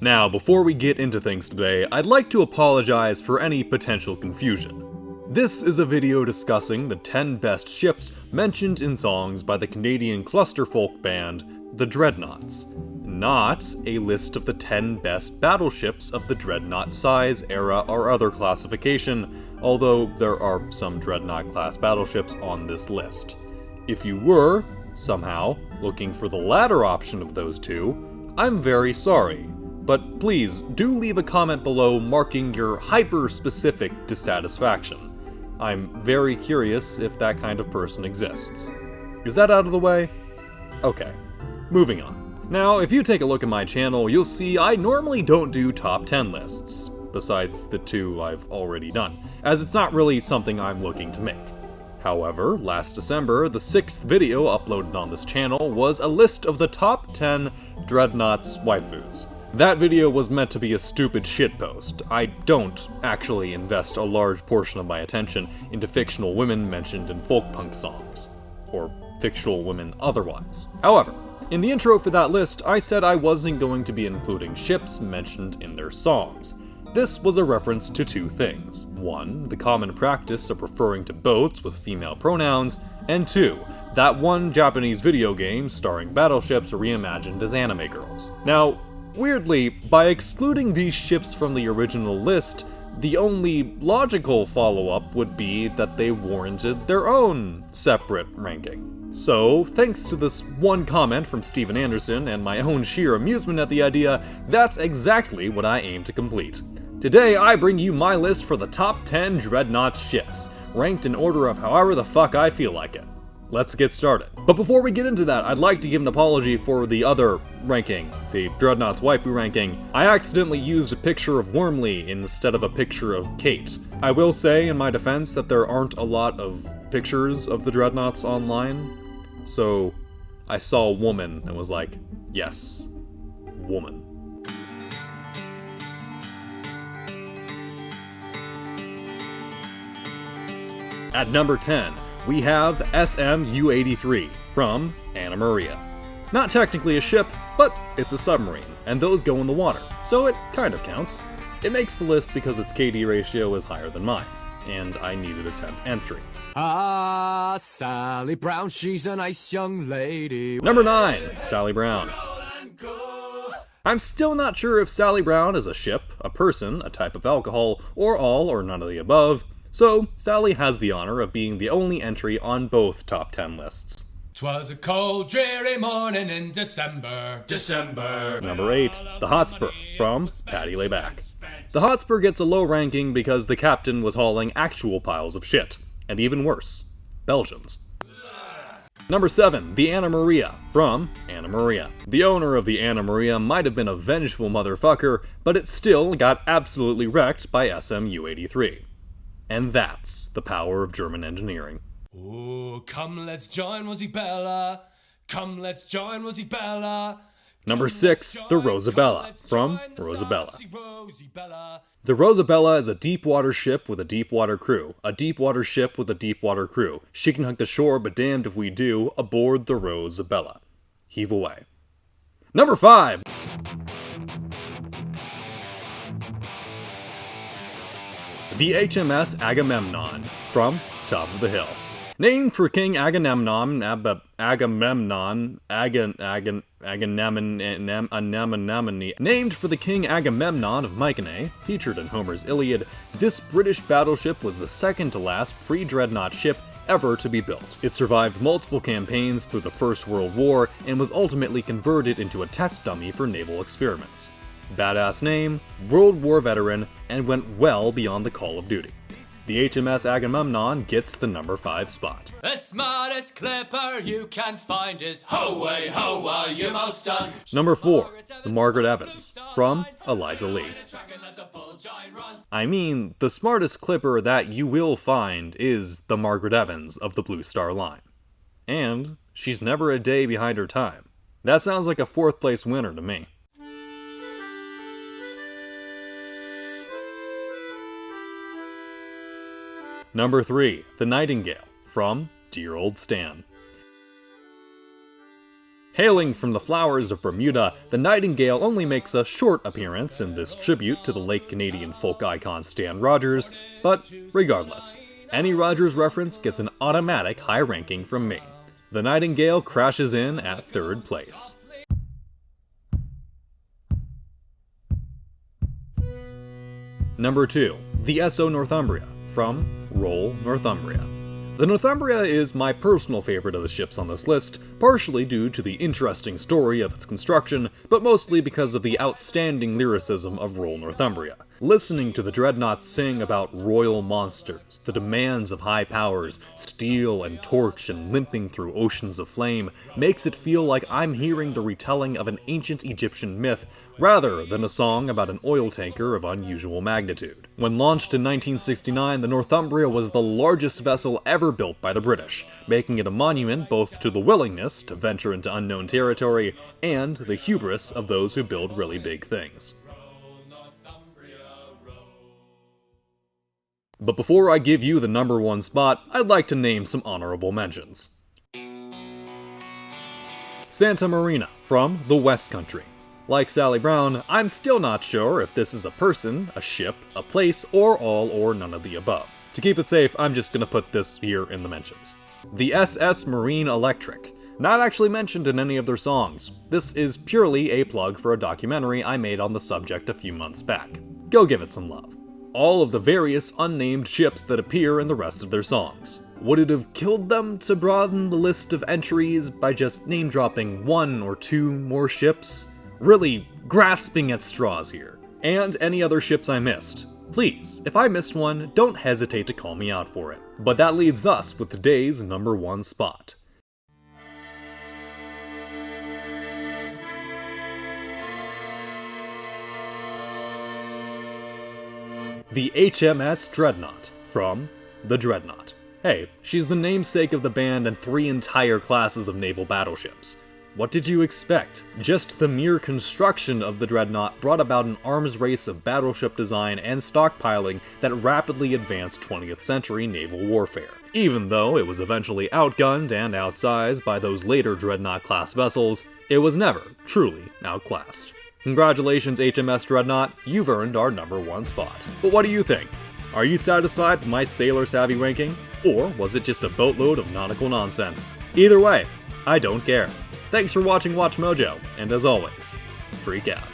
Now, before we get into things today, I'd like to apologize for any potential confusion. This is a video discussing the 10 best ships mentioned in songs by the Canadian cluster folk band, the Dreadnoughts, not a list of the 10 best battleships of the Dreadnought size, era, or other classification, although there are some Dreadnought class battleships on this list. If you were, somehow, looking for the latter option of those two, I'm very sorry. But please, do leave a comment below marking your hyper-specific dissatisfaction. I'm very curious if that kind of person exists. Is that out of the way? Okay, moving on. Now, if you take a look at my channel, you'll see I normally don't do top 10 lists, besides the two I've already done, as it's not really something I'm looking to make. However, last December, the 6th video uploaded on this channel was a list of the top 10 Dreadnoughts waifus. That video was meant to be a stupid shitpost. I don't actually invest a large portion of my attention into fictional women mentioned in folk punk songs. Or fictional women otherwise. However, in the intro for that list, I said I wasn't going to be including ships mentioned in their songs. This was a reference to two things. One, the common practice of referring to boats with female pronouns, and two, that one Japanese video game starring battleships reimagined as anime girls. Now, weirdly, by excluding these ships from the original list, the only logical follow-up would be that they warranted their own separate ranking. So, thanks to this one comment from Steven Anderson and my own sheer amusement at the idea, that's exactly what I aim to complete. Today, I bring you my list for the top 10 Dreadnought ships, ranked in order of however the fuck I feel like it. Let's get started. But before we get into that, I'd like to give an apology for the other ranking, the Dreadnought's waifu ranking. I accidentally used a picture of Wormley instead of a picture of Kate. I will say, in my defense, that there aren't a lot of pictures of the Dreadnoughts online, so I saw a woman and was like, yes, woman. At number 10, we have SMU-83 from Anna Maria. Not technically a ship, but it's a submarine, and those go in the water, so it kind of counts. It makes the list because its KD ratio is higher than mine, and I needed a 10th entry. Ah, Sally Brown, she's a nice young lady. Number 9, Sally Brown. I'm still not sure if Sally Brown is a ship, a person, a type of alcohol, or all or none of the above, so Sally has the honor of being the only entry on both top 10 lists. 'Twas a cold, dreary morning in December. Number 8, the Hotspur from Patty Layback. The Hotspur gets a low ranking because the captain was hauling actual piles of shit. And even worse, Belgians. Number 7, the Anna Maria from Anna Maria. The owner of the Anna Maria might have been a vengeful motherfucker, but it still got absolutely wrecked by SMU-83. And that's the power of German engineering. Oh, come let's join Rosie Bella. Come let's join Rosie Bella. Number 6, the Rosabella from Rosabella. The Rosabella is a deep water ship with a deep water crew. A deep water ship with a deep water crew. She can hug the shore, but damned if we do, aboard the Rosabella. Heave away. Number 5. The HMS Agamemnon from Top of the Hill. Named for King Agamemnon, named for the King Agamemnon of Mycenae, featured in Homer's Iliad, this British battleship was the second to last pre-dreadnought ship ever to be built. It survived multiple campaigns through the First World War and was ultimately converted into a test dummy for naval experiments. Badass name, World War veteran, and went well beyond the call of duty. The HMS Agamemnon gets the number 5 spot. The smartest clipper you can find is ho-way, ho-wa, you most done. Number 4, the Margaret Evans, from Eliza Lee. I mean, the smartest clipper that you will find is the Margaret Evans of the Blue Star Line. And she's never a day behind her time. That sounds like a 4th place winner to me. Number 3, the Nightingale, from Dear Old Stan. Hailing from the flowers of Bermuda, the Nightingale only makes a short appearance in this tribute to the late Canadian folk icon Stan Rogers, but regardless, any Rogers reference gets an automatic high ranking from me. The Nightingale crashes in at 3rd place. Number 2. The S.O. Northumbria, from Roll Northumbria. The Northumbria is my personal favorite of the ships on this list, partially due to the interesting story of its construction, but mostly because of the outstanding lyricism of Roll Northumbria. Listening to the Dreadnoughts sing about royal monsters, the demands of high powers, steel and torch and limping through oceans of flame, makes it feel like I'm hearing the retelling of an ancient Egyptian myth, rather than a song about an oil tanker of unusual magnitude. When launched in 1969, the Northumbria was the largest vessel ever built by the British, making it a monument both to the willingness to venture into unknown territory and the hubris of those who build really big things. But before I give you the number 1 spot, I'd like to name some honorable mentions. Santa Marina, from the West Country. Like Sally Brown, I'm still not sure if this is a person, a ship, a place, or all or none of the above. To keep it safe, I'm just gonna put this here in the mentions. The SS Marine Electric. Not actually mentioned in any of their songs. This is purely a plug for a documentary I made on the subject a few months back. Go give it some love. All of the various unnamed ships that appear in the rest of their songs. Would it have killed them to broaden the list of entries by just name-dropping 1 or 2 more ships? Really grasping at straws here. And any other ships I missed. Please, if I missed one, don't hesitate to call me out for it. But that leaves us with today's number 1 spot. The HMS Dreadnought, from the Dreadnought. Hey, she's the namesake of the band and 3 entire classes of naval battleships. What did you expect? Just the mere construction of the Dreadnought brought about an arms race of battleship design and stockpiling that rapidly advanced 20th century naval warfare. Even though it was eventually outgunned and outsized by those later Dreadnought-class vessels, it was never truly outclassed. Congratulations, HMS Dreadnought, you've earned our number 1 spot. But what do you think? Are you satisfied with my sailor savvy ranking? Or was it just a boatload of nautical nonsense? Either way, I don't care. Thanks for watching Watch Mojo, and as always, freak out.